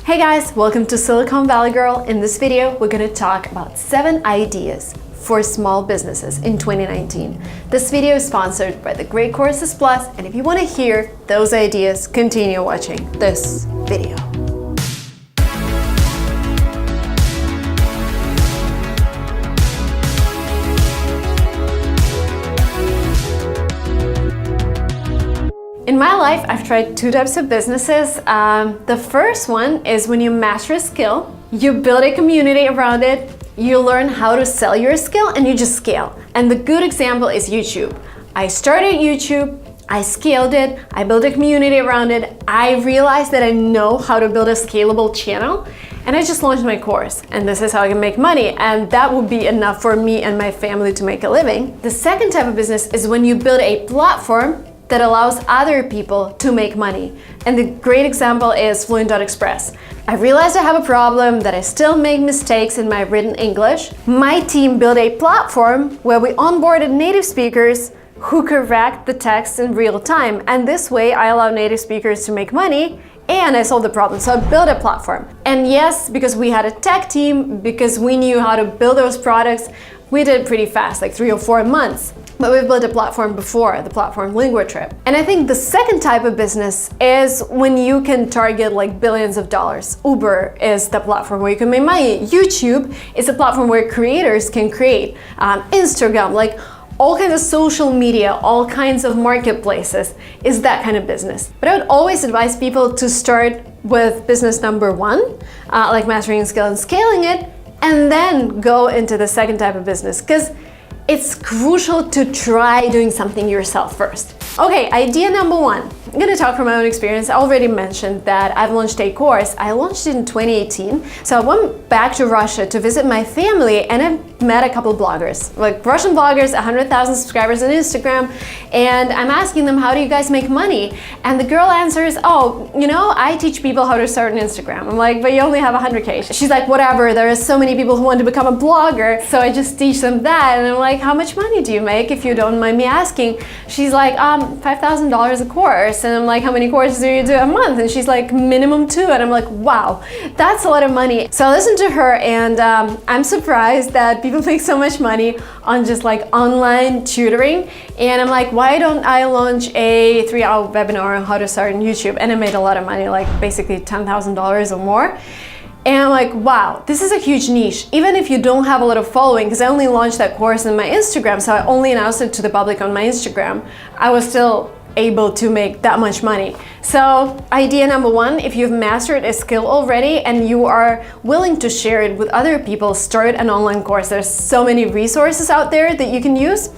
Hey guys, welcome to Silicon Valley Girl. In this video, we're gonna talk about 7 ideas for small businesses in 2019. This video is sponsored by the Great Courses Plus, and if you wanna hear those ideas, continue watching this video. In my life, I've tried 2 types of businesses. The first one is when you master a skill, you build a community around it, you learn how to sell your skill, and you just scale. And the good example is YouTube. I started YouTube, I scaled it, I built a community around it, I realized that I know how to build a scalable channel, and I just launched my course. And this is how I can make money, and that would be enough for me and my family to make a living. The second type of business is when you build a platform that allows other people to make money. And the great example is Fluent.Express. I realized I have a problem that I still make mistakes in my written English. My team built a platform where we onboarded native speakers who correct the text in real time. And this way I allow native speakers to make money and I solved the problem. So I built a platform. And yes, because we had a tech team, because we knew how to build those products, we did it pretty fast, like 3 or 4 months. But we've built a platform before, the platform LinguaTrip. And I think the second type of business is when you can target like billions of dollars. Uber is the platform where you can make money. YouTube is a platform where creators can create. Instagram, like all kinds of social media, all kinds of marketplaces is that kind of business. But I would always advise people to start with business number 1, like mastering a skill and scaling it, and then go into the second type of business, because it's crucial to try doing something yourself first. Okay, idea number 1. I'm gonna talk from my own experience. I already mentioned that I've launched a course. I launched it in 2018. So I went back to Russia to visit my family and I met a couple of bloggers, like Russian bloggers, 100,000 subscribers on Instagram. And I'm asking them, how do you guys make money? And the girl answers, oh, you know, I teach people how to start an Instagram. I'm like, but you only have 100K. She's like, whatever, there are so many people who want to become a blogger. So I just teach them that. And I'm like, how much money do you make, if you don't mind me asking? She's like, $5,000 a course. And I'm like, how many courses do you do a month? And she's like, minimum 2. And I'm like, wow, that's a lot of money. So I listened to her and I'm surprised that people make so much money on just like online tutoring. And I'm like, why don't I launch a 3-hour webinar on how to start on YouTube? And I made a lot of money, like basically $10,000 or more. And I'm like, wow, this is a huge niche. Even if you don't have a lot of following, because I only launched that course on my Instagram, so I only announced it to the public on my Instagram, I was still able to make that much money. So idea number 1, if you've mastered a skill already and you are willing to share it with other people, start an online course. There's so many resources out there that you can use,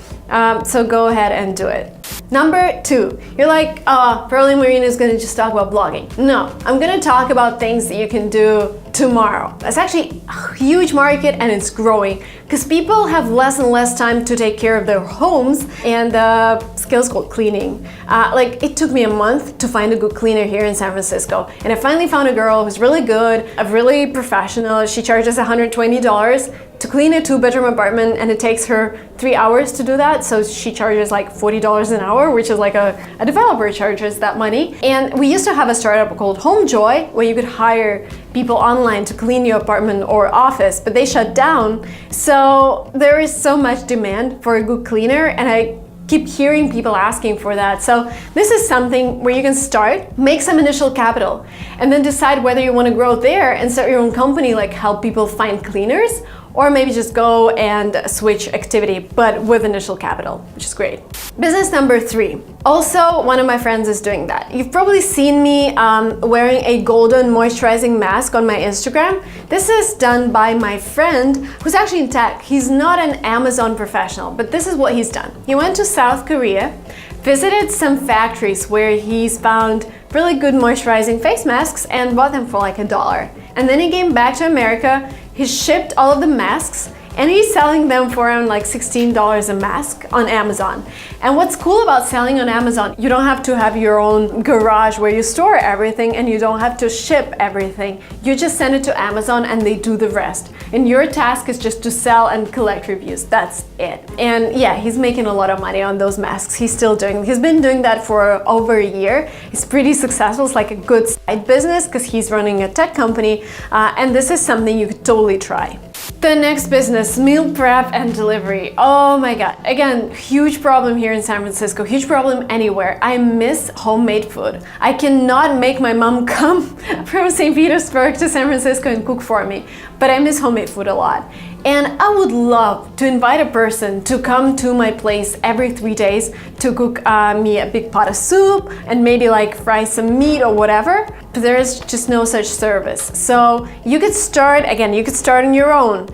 so go ahead and do it. Number 2, you're like, probably Marina is gonna just talk about blogging. No, I'm gonna talk about things that you can do tomorrow. That's actually a huge market and it's growing because people have less and less time to take care of their homes, and the skill's called cleaning. Like it took me a month to find a good cleaner here in San Francisco, and I finally found a girl who's really good, really professional. She charges $120 to clean a 2-bedroom apartment, and it takes her 3 hours to do that. So she charges like $40 an hour, which is like a developer charges that money. And we used to have a startup called HomeJoy where you could hire people online to clean your apartment or office, but they shut down. So there is so much demand for a good cleaner, and I keep hearing people asking for that. So this is something where you can start, make some initial capital, and then decide whether you want to grow there and start your own company, like help people find cleaners, or maybe just go and switch activity, but with initial capital, which is great. Business number 3. Also, one of my friends is doing that. You've probably seen me wearing a golden moisturizing mask on my Instagram. This is done by my friend who's actually in tech. He's not an Amazon professional, but this is what he's done. He went to South Korea, visited some factories where he's found really good moisturizing face masks and bought them for like $1. And then he came back to America. He shipped all of the masks and he's selling them for around like $16 a mask on Amazon. And what's cool about selling on Amazon, you don't have to have your own garage where you store everything, and you don't have to ship everything. You just send it to Amazon and they do the rest. And your task is just to sell and collect reviews. That's it. And yeah, he's making a lot of money on those masks. He's been doing that for over a year. It's pretty successful. It's like a good side business because he's running a tech company, and this is something you could totally try. The next business, meal prep and delivery. Oh my God. Again, huge problem here in San Francisco, huge problem anywhere. I miss homemade food. I cannot make my mom come from St. Petersburg to San Francisco and cook for me, but I miss homemade food a lot. And I would love to invite a person to come to my place every 3 days to cook me a big pot of soup and maybe like fry some meat or whatever. But there is just no such service. So you could start on your own,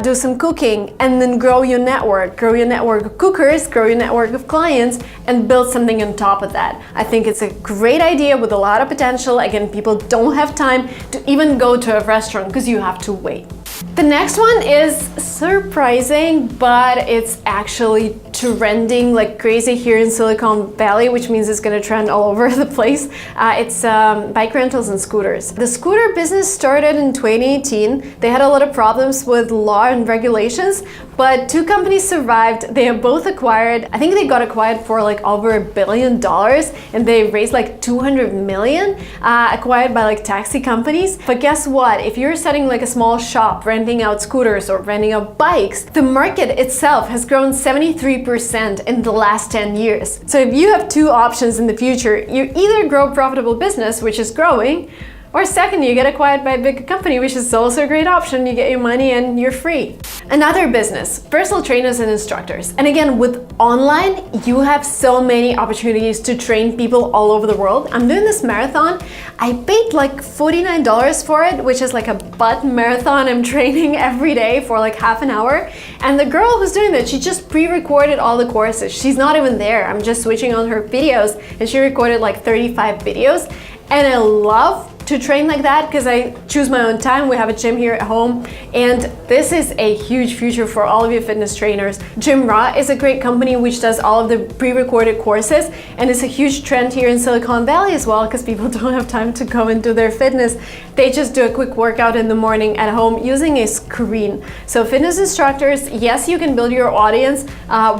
do some cooking, and then grow your network of cookers, grow your network of clients, and build something on top of that. I think it's a great idea with a lot of potential. Again, people don't have time to even go to a restaurant because you have to wait. The next one is surprising, but it's actually trending like crazy here in Silicon Valley, which means it's gonna trend all over the place. It's bike rentals and scooters. The scooter business started in 2018. They had a lot of problems with law and regulations, but two companies survived. They are both acquired. I think they got acquired for like over $1 billion, and they raised like 200 million, acquired by like taxi companies. But guess what? If you're setting like a small shop, renting out scooters or renting out bikes, the market itself has grown 73% in the last 10 years. So if you have two options in the future, you either grow a profitable business, which is growing, or second, you get acquired by a big company, which is also a great option. You get your money and you're free. Another business, personal trainers and instructors. And again, with online, you have so many opportunities to train people all over the world. I'm doing this marathon. I paid like $49 for it, which is like a butt marathon. I'm training every day for like half an hour. And the girl who's doing that, she just pre-recorded all the courses. She's not even there. I'm just switching on her videos, and she recorded like 35 videos. And I love to train like that because I choose my own time. We have a gym here at home, and this is a huge future for all of you fitness trainers. Gymra is a great company which does all of the pre-recorded courses, and it's a huge trend here in Silicon Valley as well because people don't have time to go and do their fitness. They just do a quick workout in the morning at home using a screen. So fitness instructors, yes, you can build your audience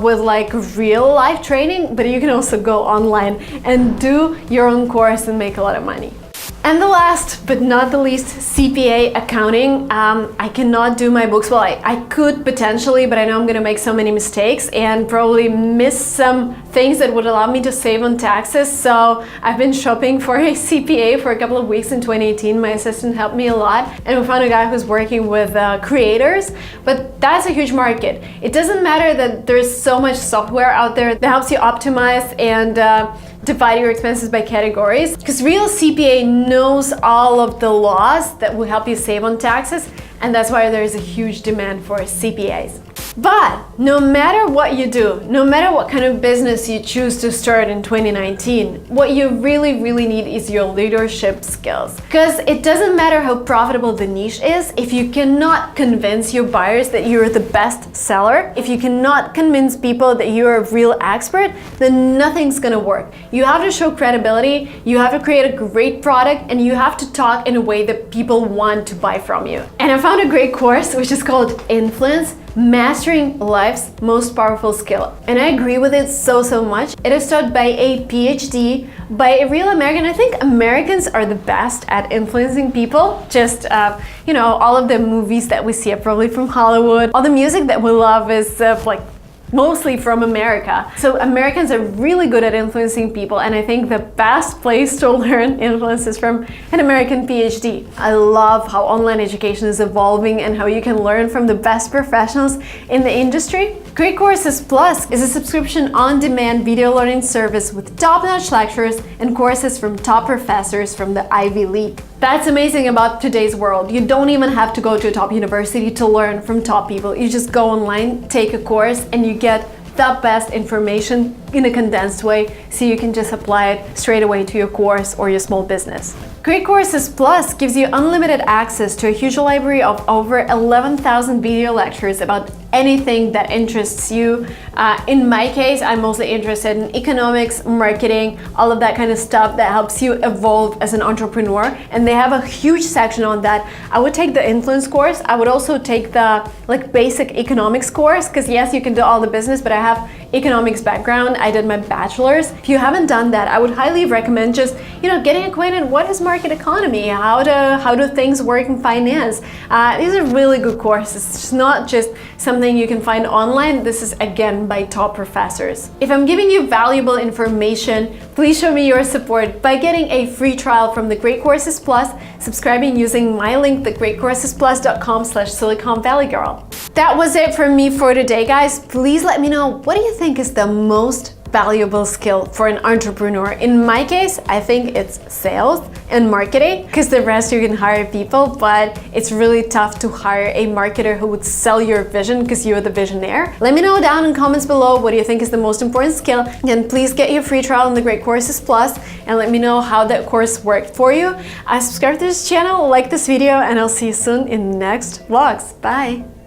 with like real life training, but you can also go online and do your own course and make a lot of money. And the last but not the least, CPA accounting. I cannot do my books. Well, I could potentially, but I know I'm gonna make so many mistakes and probably miss some things that would allow me to save on taxes. So I've been shopping for a CPA for a couple of weeks in 2018. My assistant helped me a lot, and we found a guy who's working with creators, but that's a huge market. It doesn't matter that there's so much software out there that helps you optimize and divide your expenses by categories, because real CPA knows all of the laws that will help you save on taxes, and that's why there is a huge demand for CPAs. But no matter what you do, no matter what kind of business you choose to start in 2019, what you really need is your leadership skills. Because it doesn't matter how profitable the niche is, if you cannot convince your buyers that you're the best seller, if you cannot convince people that you're a real expert, then nothing's gonna work. You have to show credibility, you have to create a great product, and you have to talk in a way that people want to buy from you. And I found a great course which is called Influence: Mastering Life's Most Powerful Skill. And I agree with it so much. It is taught by a PhD, by a real American. I think Americans are the best at influencing people. Just, all of the movies that we see are probably from Hollywood. All the music that we love is mostly from America. So Americans are really good at influencing people, and I think the best place to learn influence is from an American PhD. I love how online education is evolving and how you can learn from the best professionals in the industry. Great Courses Plus is a subscription on-demand video learning service with top-notch lectures and courses from top professors from the Ivy League. That's amazing about today's world. You don't even have to go to a top university to learn from top people. You just go online, take a course, and you get the best information in a condensed way so you can just apply it straight away to your course or your small business. Great Courses Plus gives you unlimited access to a huge library of over 11,000 video lectures about anything that interests you. In my case, I'm mostly interested in economics, marketing, all of that kind of stuff that helps you evolve as an entrepreneur, and they have a huge section on that. I would take the influence course. I would also take the basic economics course, because yes, you can do all the business, but I have economics background. I did my bachelor's. If you haven't done that, I would highly recommend just getting acquainted. What is market economy? How do things work in finance? These are really good courses. It's not just something you can find online. This is again by top professors. If I'm giving you valuable information, please show me your support by getting a free trial from the Great Courses Plus, subscribing using my link, thegreatcoursesplus.com/Silicon Valley Girl. That was it from me for today, guys. Please let me know, what do you think is the most valuable skill for an entrepreneur? In my case, I think it's sales and marketing, because the rest you can hire people, but it's really tough to hire a marketer who would sell your vision because you're the visionaire. Let me know down in comments below, what do you think is the most important skill? And please get your free trial on the Great Courses Plus and let me know how that course worked for you. Subscribe to this channel, like this video, and I'll see you soon in next vlogs. Bye!